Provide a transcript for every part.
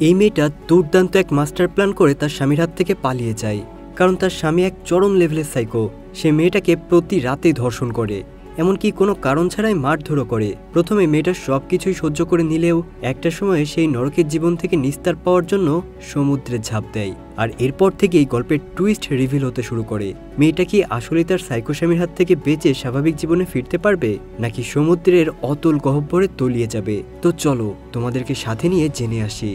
এই মেয়েটা দুর্দান্ত এক মাস্টার প্ল্যান করে তার স্বামীর হাত থেকে পালিয়ে যায়, কারণ তার স্বামী এক চরম লেভেলের সাইকো। সে মেয়েটাকে প্রতি রাতেই ধর্ষণ করে, এমনকি কোনো কারণ ছাড়াই মারধরও করে। প্রথমে মেয়েটা সব কিছুই সহ্য করে নিলেও একটা সময়ে সেই নরকের জীবন থেকে নিস্তার পাওয়ার জন্য সমুদ্রে ঝাঁপ দেয়। আর এরপর থেকেই গল্পের টুইস্ট রিভিল হতে শুরু করে। মেয়েটা কি আসলে তার সাইকো স্বামীর হাত থেকে বেঁচে স্বাভাবিক জীবনে ফিরতে পারবে, নাকি সমুদ্রের অতল গহ্বরে তলিয়ে যাবে? তো চলো তোমাদেরকে সাথে নিয়ে জেনে আসি।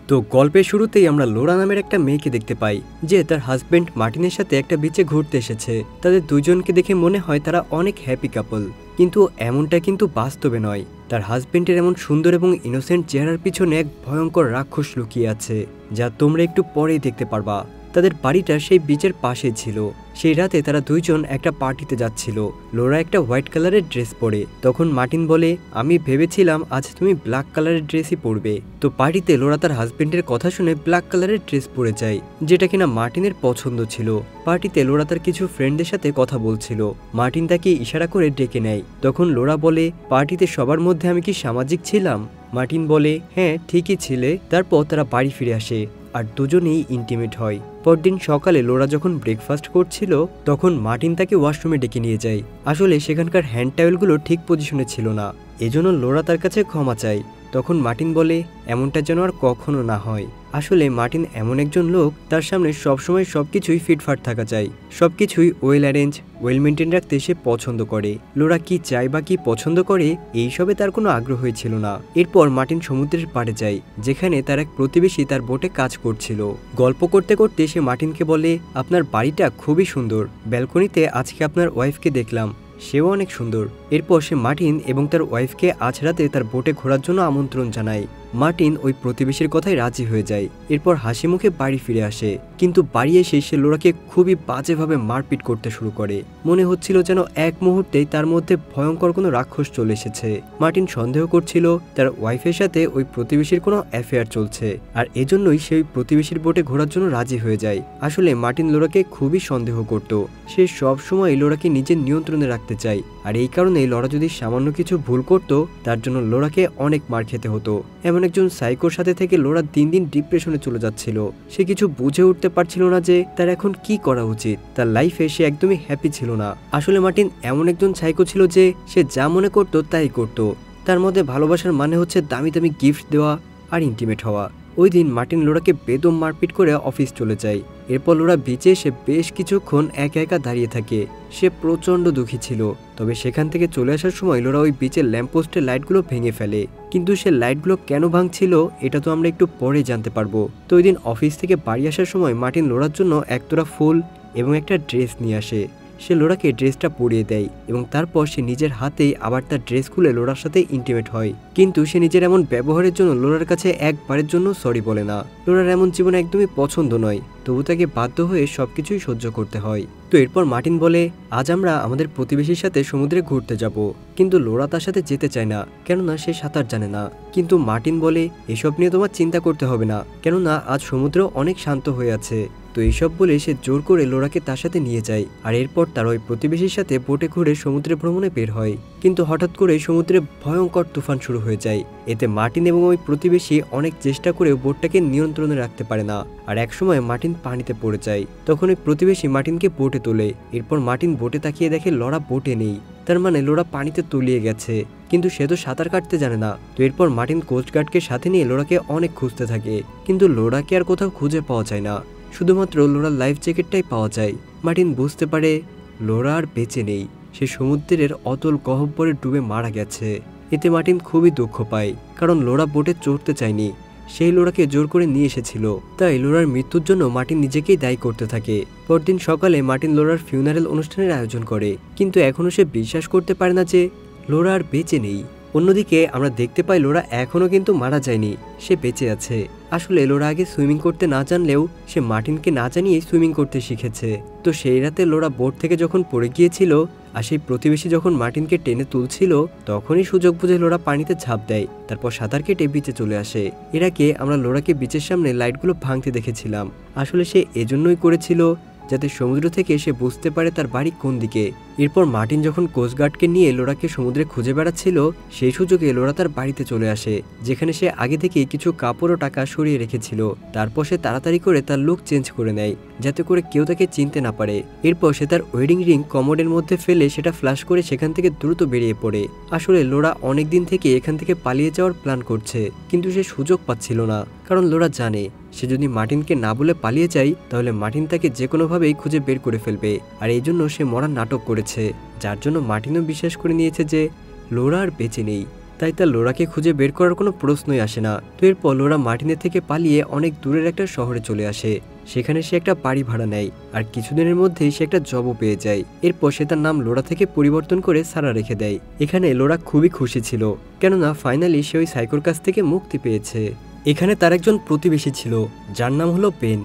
তো গল্পের শুরুতেই আমরা লোরা নামের একটা মেয়েকে দেখতে পাই, যে তার হাজবেন্ড মার্টিনের সাথে একটা বিচে ঘুরতে এসেছে। তাদের দুজনকে দেখে মনে হয় তারা অনেক হ্যাপি কাপল, কিন্তু এমনটা কিন্তু বাস্তবে নয়। তার হাজবেন্ডের এমন সুন্দর এবং ইনোসেন্ট চেহারার পিছনে এক ভয়ঙ্কর রাক্ষস লুকিয়ে আছে, যা তোমরা একটু পরেই দেখতে পারবা। তাদের বাড়িটা সেই বিচের পাশে ছিল। সেই রাতে তারা দুইজন একটা পার্টিতে যাচ্ছিল। লোরা একটা হোয়াইট কালারের ড্রেস পরে। তখন মার্টিন বলে, আমি ভেবেছিলাম আজ তুমি ব্ল্যাক কালারের ড্রেসই পরবে। তো পার্টিতে লোরা তার হাজবেন্ডের কথা শুনে ব্ল্যাক কালারের ড্রেস পরে যায়, যেটা কিনা মার্টিনের পছন্দ ছিল। পার্টিতে লোরা তার কিছু ফ্রেন্ডদের সাথে কথা বলছিল। মার্টিন তাকে ইশারা করে ডেকে নেয়। তখন লোরা বলে, পার্টিতে সবার মধ্যে আমি কি সামাজিক ছিলাম? মার্টিন বলে, হ্যাঁ ঠিকই ছিলে। তারপর তারা বাড়ি ফিরে আসে আর দুজনেই ইন্টিমেট হয়। পরদিন সকালে লোরা যখন ব্রেকফাস্ট করছিল, তখন মার্টিন তাকে ওয়াশরুমে ডেকে নিয়ে যায়। আসলে সেখানকার হ্যান্ড টাওয়েলগুলো ঠিক পজিশনে ছিল না, এজন্য লোরা তার কাছে ক্ষমা চায়। তখন মার্টিন বলে, এমনটা যেন আর কখনো না হয়। আসলে মার্টিন এমন একজন লোক, তার সামনে সবসময় সবকিছুই ফিটফাট থাকা চাই, সবকিছুই ওয়েল অ্যারেঞ্জ, ওয়েল মেনটেন রাখতে সে পছন্দ করে। লোরা কি চায় বা কি পছন্দ করে এইসবে তার কোনো আগ্রহই ছিল না। এরপর মার্টিন সমুদ্রের পাড়ে যায়, যেখানে তার এক প্রতিবেশী তার বোটে কাজ করছিল। গল্প করতে করতে সে মার্টিনকে বলে, আপনার বাড়িটা খুবই সুন্দর, ব্যালকনিতে আজকে আপনার ওয়াইফকে দেখলাম, সেও অনেক সুন্দর। এরপর সে মার্টিন এবং তার ওয়াইফকে আজ রাতে তার বোটে ঘোরার জন্য আমন্ত্রণ জানায়। মার্টিন ওই প্রতিবেশীর কথায় রাজি হয়ে যায়। এরপর হাসি মুখে বাড়ি ফিরে আসে, কিন্তু বাড়ি এসে সে লোরাকে খুবই বাজেভাবে মারপিট করতে শুরু করে। মনে হচ্ছিল যেন এক মুহূর্তেই তার মধ্যে ভয়ঙ্কর কোনো রাক্ষস চলে এসেছে। মার্টিন সন্দেহ করছিল তার ওয়াইফের সাথে ওই প্রতিবেশীর কোনো অ্যাফেয়ার চলছে, আর এজন্যই সে ওই প্রতিবেশীর বোটে ঘোরার জন্য রাজি হয়ে যায়। আসলে মার্টিন লোরাকে খুবই সন্দেহ করত। সে সব সময় লোরাকে নিজের নিয়ন্ত্রণে রাখতে চায়, আর এই কারণেই লোরা যদি সামান্য কিছু ভুল করত, তার জন্য লোরাকে অনেক মার খেতে হতো। এমন একজন সাইকোর সাথে থেকে লোরা দিন দিন ডিপ্রেশনে চলে যাচ্ছিল। সে কিছু বুঝে উঠতে পারছিল না যে তার এখন কি করা উচিত। তার লাইফে সে একদমই হ্যাপি ছিল না। আসলে মার্টিন এমন একজন সাইকো ছিল যে সে যা মনে করত তাই করত। তার মধ্যে ভালোবাসার মানে হচ্ছে দামি দামি গিফট দেওয়া আর ইন্টিমেট হওয়া। ওই দিন মার্টিন লোরাকে বেদম মারপিট করে অফিস চলে যায়। এরপর লোরা বিচে এসে বেশ কিছুক্ষণ একা একা দাঁড়িয়ে থাকে। সে প্রচণ্ড দুঃখী ছিল। তবে সেখান থেকে চলে আসার সময় লোরা ওই বিচের ল্যাম্পপোস্টের লাইটগুলো ভেঙে ফেলে, কিন্তু সে লাইটগুলো কেন ভাঙছিল এটা তো আমরা একটু পরে জানতে পারবো। তো ওই দিন অফিস থেকে বাড়ি আসার সময় মার্টিন লোরার জন্য একতোড়া ফুল এবং একটা ড্রেস নিয়ে আসে। সে লোরাকে ড্রেসটা পরিয়ে দেয় এবং তারপর সে নিজের হাতেই আবার তার ড্রেস খুলে লোরার সাথে ইন্টিমেট হয়। কিন্তু সে নিজের এমন ব্যবহারের জন্য লোরার কাছে একবারের জন্য সরি বলে না। লোরার এমন জীবন একদমই পছন্দ নয়, তবু তাকে বাধ্য হয়ে সবকিছুই সহ্য করতে হয়। তো এরপর মার্টিন বলে, আজ আমরা আমাদের প্রতিবেশীর সাথে সমুদ্রে ঘুরতে যাব। কিন্তু লোরা তার সাথে যেতে চায় না, কেননা সে সাঁতার জানে না। কিন্তু মার্টিন বলে, এসব নিয়ে তোমার চিন্তা করতে হবে না, কেননা আজ সমুদ্র অনেক শান্ত হয়ে আছে। তো এইসব বলে সে জোর করে লোরাকে তার সাথে নিয়ে যায়, আর এরপর তার ওই প্রতিবেশীর সাথে বোটে ঘুরে সমুদ্রে ভ্রমণে বের হয়। কিন্তু হঠাৎ করে সমুদ্রে ভয়ঙ্কর তুফান শুরু হয়ে যায়। এতে মার্টিন এবং ওই প্রতিবেশী অনেক চেষ্টা করেও বোটটাকে নিয়ন্ত্রণে রাখতে পারে না, আর একসময় মার্টিন পানিতে পড়ে যায়। তখন ওই প্রতিবেশী মার্টিনকে বোটে তোলে। এরপর মার্টিন বোটে তাকিয়ে দেখে লোরা বোটে নেই, তার মানে লোরা পানিতে তলিয়ে গেছে। কিন্তু সে তো সাঁতার কাটতে জানে না। তো এরপর মার্টিন কোস্টগার্ডকে সাথে নিয়ে লোরাকে অনেক খুঁজতে থাকে, কিন্তু লোরাকে আর কোথাও খুঁজে পাওয়া যায় না। শুধুমাত্র লোরার লাইফ জ্যাকেটটাই পাওয়া যায়। মার্টিন বুঝতে পারে লোরা আর বেঁচে নেই, সে সমুদ্রের অতল গহ্বরে ডুবে মারা গেছে। এতে মার্টিন খুবই দুঃখ পায়, কারণ লোরা বোটে চড়তে চায়নি, সেই লোরাকে জোর করে নিয়ে এসেছিল। তাই লোরার মৃত্যুর জন্য মার্টিন নিজেকেই দায়ী করতে থাকে। পরদিন সকালে মার্টিন লোরার ফিউনারেল অনুষ্ঠানের আয়োজন করে, কিন্তু এখনও সে বিশ্বাস করতে পারে না যে লোরা আর বেঁচে নেই। অন্যদিকে আমরা দেখতে পাই লোরা এখনও কিন্তু মারা যায়নি, সে বেঁচে আছে। আসলে লোরা আগে সুইমিং করতে না জানলেও সে মার্টিনকে না জানিয়ে সুইমিং করতে শিখেছে। তো সেই রাতে লোরা বোট থেকে যখন পড়ে গিয়েছিল আর সেই প্রতিবেশী যখন মার্টিনকে টেনে তুলছিল, তখনই সুযোগ বুঝে লোরা পানিতে ঝাঁপ দেয়। তারপর সাঁতার কেটে বিচে চলে আসে। এর আগে আমরা লোরাকে বিচের সামনে লাইটগুলো ভাঙতে দেখেছিলাম। আসলে সে এজন্যই করেছিল যাতে সমুদ্র থেকে সে বুঝতে পারে তার বাড়ি কোন দিকে এরপর মার্টিন যখন কোস্টগার্ডকে নিয়ে লোরাকে সমুদ্রে খুঁজে বেড়াচ্ছিল সেই সুযোগে লোরা তার বাড়িতে চলে আসে, যেখানে সে আগে থেকে কিছু কাপড় ও টাকা সরিয়ে রেখেছিল। তারপর সে তাড়াতাড়ি করে তার লুক চেঞ্জ করে নেয় যাতে করে কেউ তাকে চিনতে না পারে। এরপর সে তার ওয়েডিং রিং কমোডের মধ্যে ফেলে সেটা ফ্ল্যাশ করে সেখান থেকে দ্রুত বেরিয়ে পড়ে। আসলে লোরা অনেকদিন থেকে এখান থেকে পালিয়ে যাওয়ার প্ল্যান করছে, কিন্তু সে সুযোগ পাচ্ছিল না, কারণ লোরা জানে সে যদি মার্টিনকে না বলে পালিয়ে যায় তাহলে মার্টিন তাকে যে কোনোভাবেই খুঁজে বের করে ফেলবে। আর এই জন্য সে মরার নাটক করেছে, যার জন্য মার্টিনও বিশ্বাস করে নিয়েছে যে লোরা আর বেঁচে নেই। তাই তার লোরাকে খুঁজে বের করার কোনো প্রশ্নই আসে না। তো এরপর লোরা মার্টিনের থেকে পালিয়ে অনেক দূরের একটা শহরে চলে আসে। সেখানে সে একটা বাড়ি ভাড়া নেয় আর কিছুদিনের মধ্যেই সে একটা জবও পেয়ে যায়। এরপর সে তার নাম লোরা থেকে পরিবর্তন করে সারা রেখে দেয়। এখানে লোরা খুবই খুশি ছিল, কেননা ফাইনালি সে ওই সাইকোর কাছ থেকে মুক্তি পেয়েছে। এখানে তার একজন প্রতিবেশী ছিল যার নাম হলো বেন।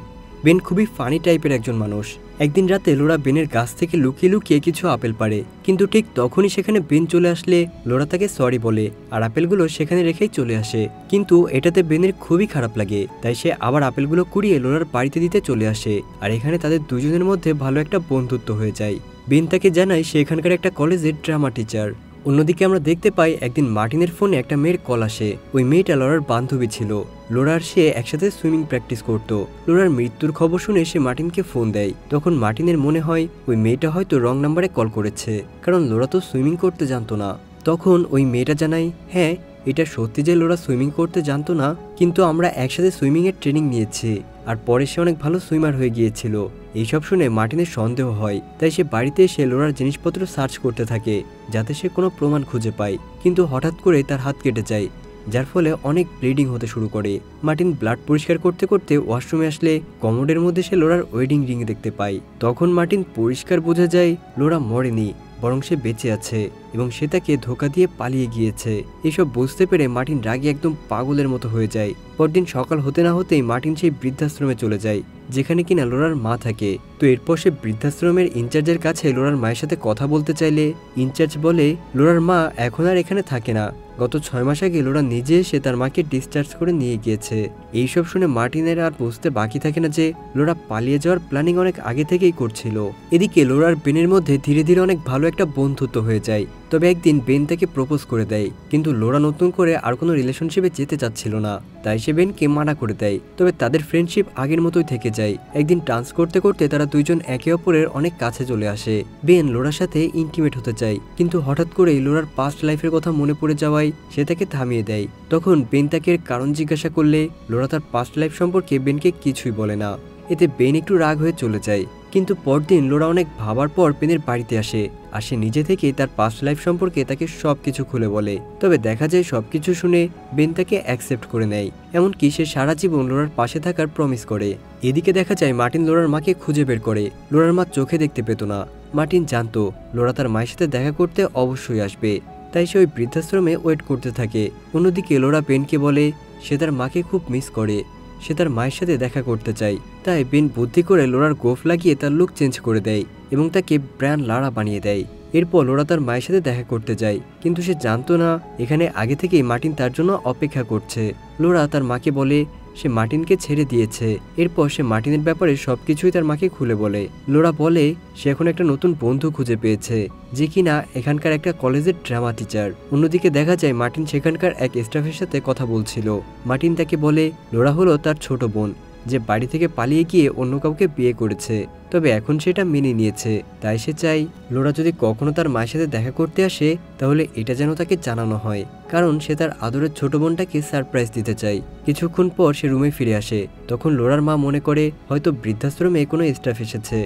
বেন খুবই ফানি টাইপের একজন মানুষ। একদিন রাতে লোরা বেনের গাছ থেকে লুকিয়ে লুকিয়ে কিছু আপেল পাড়ে, কিন্তু ঠিক তখনই সেখানে বেন চলে আসলে লোরা তাকে সরি বলে আর আপেলগুলো সেখানে রেখেই চলে আসে। কিন্তু এটাতে বেনের খুবই খারাপ লাগে, তাই সে আবার আপেলগুলো কুড়িয়ে লোরার বাড়িতে দিতে চলে আসে। আর এখানে তাদের দুজনের মধ্যে ভালো একটা বন্ধুত্ব হয়ে যায়। বেন তাকে জানায় সে এখানকার একটা কলেজের ড্রামা টিচার। অন্যদিকে আমরা দেখতে পাই একদিন মার্টিনের ফোনে একটা মেয়ের কল আসে। ওই মেয়েটা লোরার বান্ধবী ছিল। লোরার সে একসাথে সুইমিং প্র্যাকটিস করত। লোরার মৃত্যুর খবর শুনে সে মার্টিনকে ফোন দেয়। তখন মার্টিনের মনে হয় ওই মেয়েটা হয়তো রং নাম্বারে কল করেছে, কারণ লোরা তো সুইমিং করতে জানতো না। তখন ওই মেয়েটা জানায়, হ্যাঁ এটা সত্যি যে লোরা সুইমিং করতে জানতো না, কিন্তু আমরা একসাথে সুইমিংয়ের ট্রেনিং নিয়েছি আর পরে সে অনেক ভালো সুইমার হয়ে গিয়েছিল। এইসব শুনে মার্টিনের সন্দেহ হয়, তাই সে বাড়িতে এসে লোরার জিনিসপত্র সার্চ করতে থাকে যাতে সে কোনো প্রমাণ খুঁজে পায়। কিন্তু হঠাৎ করে তার হাত কেটে যায়, যার ফলে অনেক ব্লিডিং হতে শুরু করে। মার্টিন ব্লাড পরিষ্কার করতে করতে ওয়াশরুমে আসলে কমোডের মধ্যে সে লোরার ওয়েডিং রিং দেখতে পায়। তখন মার্টিন পরিষ্কার বোঝা যায় লোরা মরেনি, বরং সে বেঁচে আছে এবং সে তাকে ধোকা দিয়ে পালিয়ে গিয়েছে। এসব বুঝতে পেরে মার্টিন রাগে একদম পাগলের মতো হয়ে যায়। পরদিন সকাল হতে না হতেই মার্টিন সেই বৃদ্ধাশ্রমে চলে যায়, যেখানে কিনা লোরার মা থাকে। তো এরপর সে বৃদ্ধাশ্রমের ইনচার্জের কাছে লোরার মায়ের সাথে কথা বলতে চাইলে ইনচার্জ বলে লোরার মা এখন আর এখানে থাকে না, গত 6 মাস আগে লোরা নিজে এসে তার মাকে ডিসচার্জ করে নিয়ে গিয়েছে। এইসব শুনে মার্টিনের আর বুঝতে বাকি থাকে না যে লোরা পালিয়ে যাওয়ার প্ল্যানিং অনেক আগে থেকেই করছিল। এদিকে লোরার বেনের মধ্যে ধীরে ধীরে অনেক ভালো একটা বন্ধুত্ব হয়ে যায়। তবে একদিন বেন তাকে প্রপোজ করে দেয়, কিন্তু লোরা নতুন করে আর কোনো রিলেশনশিপে যেতে চাচ্ছিল না, তাই সে বেনকে মানা করে দেয়। তবে তাদের ফ্রেন্ডশিপ আগের মতোই থেকে যায়। একদিন ডান্স করতে করতে তারা দুইজন একে অপরের অনেক কাছে চলে আসে। বেন লোরার সাথে ইন্টিমেট হতে চায়, কিন্তু হঠাৎ করেই লোরার পাস্ট লাইফের কথা মনে পড়ে যাওয়ায় সে তাকে থামিয়ে দেয়। তখন বেন তাকে কারণ জিজ্ঞাসা করলে লোরা তার পাস্ট লাইফ সম্পর্কে বেনকে কিছুই বলে না। এতে বেন একটু রাগ হয়ে চলে যায়। কিন্তু পরদিন লোরা অনেক ভাবার পর বেনের বাড়িতে আসে আর সে নিজে থেকে তার পাস্ট লাইফ সম্পর্কে তাকে সবকিছু খুলে বলে। তবে দেখা যায় সবকিছু শুনে বেন তাকে অ্যাকসেপ্ট করে নেয়, এমনকি সে সারা জীবন লোরার পাশে থাকার প্রমিস করে। এদিকে দেখা যায় মার্টিন লোরার মাকে খুঁজে বের করে। লোরার মা চোখে দেখতে পেত না। মার্টিন জানতো লোরা তার মায়ের সাথে দেখা করতে অবশ্যই আসবে, তাই সে ওই বৃদ্ধাশ্রমে ওয়েট করতে থাকে। অন্যদিকে লোরা বেনকে বলে সে তার মাকে খুব মিস করে, সে তার মায়ের সাথে দেখা করতে চায়। তাই বেন বুদ্ধি করে লোরার গোফ লাগিয়ে তার লুক চেঞ্জ করে দেয় এবং তাকে ব্র্যান্ড লারা বানিয়ে দেয়। এরপর লোরা তার মায়ের সাথে দেখা করতে যায়, কিন্তু সে জানতো না এখানে আগে থেকেই মার্টিন তার জন্য অপেক্ষা করছে। লোরা তার মাকে বলে সে মার্টিনকে ছেড়ে দিয়েছে। এরপর সে মার্টিনের ব্যাপারে সবকিছুই তার মাকে খুলে বলে। লোরা বলে সে এখন একটা নতুন বন্ধু খুঁজে পেয়েছে, যে কিনা এখানকার একটা কলেজের ড্রামা টিচার। অন্যদিকে দেখা যায় মার্টিন সেখানকার এক স্টাফের সাথে কথা বলছিল। মার্টিন তাকে বলে লোরা হলো তার ছোট বোন, যে বাড়ি থেকে পালিয়ে গিয়ে অন্য কাউকে বিয়ে করেছে। তবে এখন সেটা মেনে নিয়েছে, তাই সে চাই লোরা যদি কখনো তার মায়ের সাথে দেখা করতে আসে তাহলে এটা যেন তাকে জানানো হয়, কারণ সে তার আদরের ছোট বোনটাকে সারপ্রাইজ দিতে চায়। কিছুক্ষণ পর সে রুমে ফিরে আসে। তখন লোরার মা মনে করে হয়তো বৃদ্ধাশ্রমে কোনো স্টাফ এসেছে।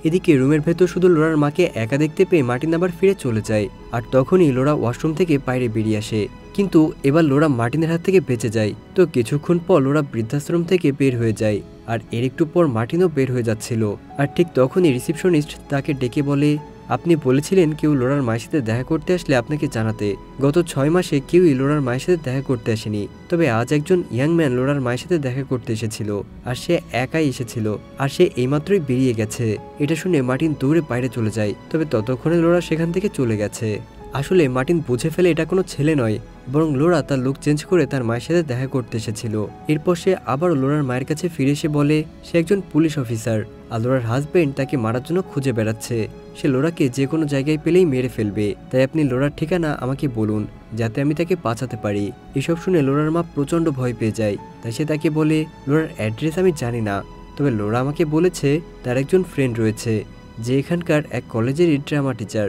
এদিকে রুমের ভেতর শুধু লোরার মাকে একা দেখতে পেয়ে মার্টিন আবার ফিরে চলে যায়। আর তখনই লোরা ওয়াশরুম থেকে বাইরে বেরিয়ে আসে, কিন্তু এবার লোরা মার্টিনের হাত থেকে বেঁচে যায়। তো কিছুক্ষণ পর লোরা বৃদ্ধাশ্রম থেকে বের হয়ে যায়, আর এর একটু পর মার্টিনও বের হয়ে যাচ্ছিল। আর ঠিক তখনই রিসেপশনিস্ট তাকে ডেকে বলে আপনি বলেছিলেন কেউ লোরার মায়ের সাথে দেখা করতে আসলে আপনাকে জানাতে। গত 6 মাসে কেউই লোরার মায়ের সাথে দেখা করতে আসেনি, তবে আজ একজন ইয়াং ম্যান লোরার মায়ের সাথে দেখা করতে এসেছিল, আর সে একাই এসেছিল, আর সে এইমাত্রই বেরিয়ে গেছে। এটা শুনে মার্টিন দৌড়ে বাইরে চলে যায়। তবে ততক্ষণে লোরা সেখান থেকে চলে গেছে। আসলে মার্টিন বুঝে ফেলে এটা কোনো ছেলে নয়, বরং লোরা তার লুক চেঞ্জ করে তার মায়ের সাথে দেখা করতে এসেছিল। এরপর সে আবার লোরার মায়ের কাছে ফিরে এসে বলে সে একজন পুলিশ অফিসার আর লোরার হাজবেন্ড তাকে মারার জন্য খুঁজে বেড়াচ্ছে। সে লোরাকে যে কোনো জায়গায় পেলেই মেরে ফেলবে, তাই আপনি লোরার ঠিকানা আমাকে বলুন যাতে আমি তাকে বাঁচাতে পারি। এসব শুনে লোরার মা প্রচণ্ড ভয় পেয়ে যায়। তাই সে তাকে বলে, লোরার অ্যাড্রেস আমি জানি না, তবে লোরা আমাকে বলেছে তার একজন ফ্রেন্ড রয়েছে যে এখানকার এক কলেজেরই ড্রামা টিচার।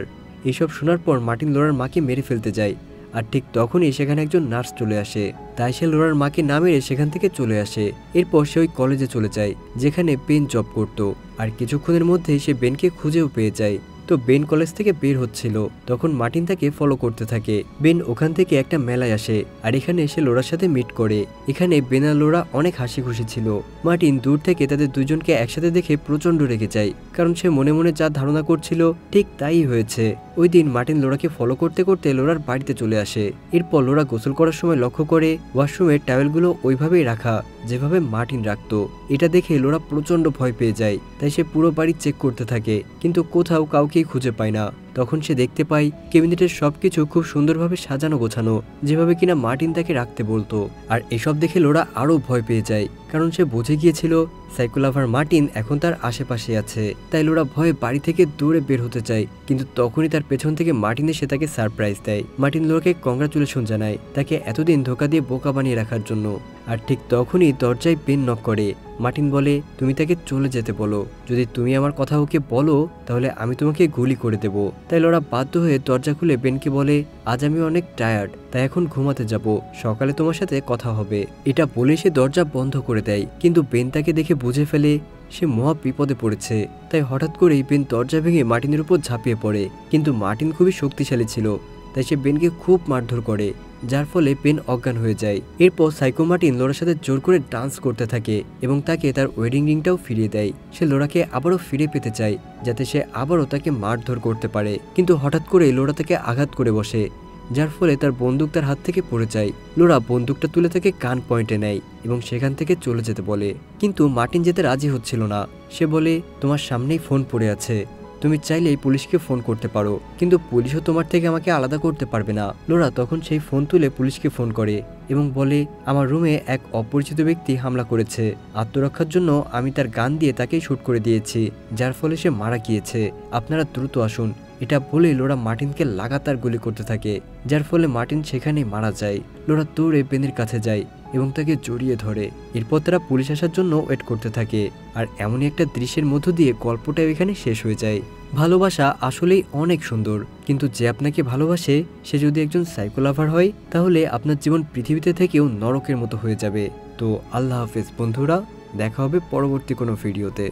এইসব শোনার পর মার্টিন লোরার মাকে মেরে ফেলতে যায়, আর ঠিক তখনই সেখানে একজন নার্স চলে আসে। তাই সে লোরার মাকে না মেরে সেখান থেকে চলে আসে। এরপর সে ওই কলেজে চলে যায় যেখানে বেন জব করত, আর কিছুক্ষণের মধ্যেই সে বেনকে খুঁজেও পেয়ে যায়। তো বেন কলেজ থেকে বের হচ্ছিল, তখন মার্টিন তাকে ফলো করতে থাকে। বেন ওখান থেকে একটা মেলায় আসে, আর এখানে এসে লোরার সাথে মিট করে। এখানে বেন আর লোরা অনেক হাসি খুশি ছিল। মার্টিন দূর থেকে তাদের দুজনকে একসাথে দেখে প্রচন্ড রেগে যায়, কারণ সে মনে মনে যা ধারণা করছিল ঠিক তাই হয়েছে। ওই দিন মার্টিন লোরাকে ফলো করতে করতে লোরার বাড়িতে চলে আসে। এরপর লোরা গোসল করার সময় লক্ষ্য করে ওয়াশরুমের টাওয়েলগুলো ওইভাবেই রাখা যেভাবে মার্টিন রাখতো। এটা দেখে লোরা প্রচন্ড ভয় পেয়ে যায়। তাই সে পুরো বাড়ি চেক করতে থাকে, কিন্তু কোথাও কাউকেই খুঁজে পায় না। তখন সে দেখতে পায় ক্যাবিনেটের সবকিছু খুব সুন্দরভাবে সাজানো গোছানো, যেভাবে কিনা মার্টিন তাকে রাখতে বলতো। আর এসব দেখে লোরা আরো ভয় পেয়ে যায়, কারণ সে বুঝে গিয়েছিল সাইকোলাভার মার্টিন এখন তার আশেপাশে আছে। তাই লোরা ভয়ে বাড়ি থেকে দৌড়ে বের হতে চায়, কিন্তু তখনই তার পেছন থেকে মার্টিন এসে তাকে সারপ্রাইজ দেয়। মার্টিন লোরাকে কংগ্রাচুলেশন জানায় তাকে এতদিন ধোকা দিয়ে বোকা বানিয়ে রাখার জন্য। আর ঠিক তখনই দরজায় বেন নক করে। মার্টিন বলে, তুমি তাকে চলে যেতে বলো, যদি তুমি আমার কথা ওকে বলো তাহলে আমি তোমাকে গুলি করে দেব। তাই লোরা বাধ্য হয়ে দরজা খুলে বেনকে বলে, আজ আমি অনেক টায়ার্ড, তাই এখন ঘুমাতে যাব, সকালে তোমার সাথে কথা হবে। এটা বলে সে দরজা বন্ধ করে দেয়, কিন্তু বেন তাকে দেখে বুঝে ফেলে সে মহা বিপদে পড়েছে। তাই হঠাৎ করেই বেন দরজা ভেঙে মার্টিনের উপর ঝাঁপিয়ে পড়ে, কিন্তু মার্টিন খুবই শক্তিশালী ছিল, তাই সে বেনকে খুব মারধর করে, যার ফলে বেন অজ্ঞান হয়ে যায়। এরপর সাইকো মার্টিন লোরার সাথে জোর করে ডান্স করতে থাকে এবং তাকে তার ওয়েডিং রিংটাও ফিরিয়ে দেয়। সে লোরাকে আবারও ফিরে পেতে চায় যাতে সে আবারও তাকে মারধর করতে পারে, কিন্তু হঠাৎ করে লোরা তাকে আঘাত করে বসে, যার ফলে তার বন্দুক তার হাত থেকে পড়ে যায়। লোরা বন্দুকটা তুলে তাকে গান পয়েন্টে নেয় এবং সেখান থেকে চলে যেতে বলে, কিন্তু মার্টিন যেতে রাজি হচ্ছিল না। সে বলে, তোমার সামনেই ফোন পড়ে আছে, তুমি চাইলেই পুলিশকে ফোন করতে পারো, কিন্তু পুলিশও তোমার থেকে আমাকে আলাদা করতে পারবে না। লোরা তখন সেই ফোন তুলে পুলিশকে ফোন করে এবং বলে, আমার রুমে এক অপরিচিত ব্যক্তি হামলা করেছে, আত্মরক্ষার জন্য আমি তার গান দিয়ে তাকেই শুট করে দিয়েছি, যার ফলে সে মারা গিয়েছে, আপনারা দ্রুত আসুন। এটা বলে লোরা মার্টিনকে লাগাতার গুলি করতে থাকে, যার ফলে মার্টিন সেখানেই মারা যায়। লোরা দৌড়ে বেনের কাছে যায় এবং তাকে জড়িয়ে ধরে। এরপর তারা পুলিশ আসার জন্য ওয়েট করতে থাকে। আর এমনই একটা দৃশ্যের মধ্য দিয়ে গল্পটা এখানে শেষ হয়ে যায়। ভালোবাসা আসলেই অনেক সুন্দর, কিন্তু যে আপনাকে ভালোবাসে সে যদি একজন সাইকোলাভার হয় তাহলে আপনার জীবন পৃথিবীতে থেকেও নরকের মতো হয়ে যাবে। তো আল্লাহ হাফেজ বন্ধুরা, দেখা হবে পরবর্তী কোনো ভিডিওতে।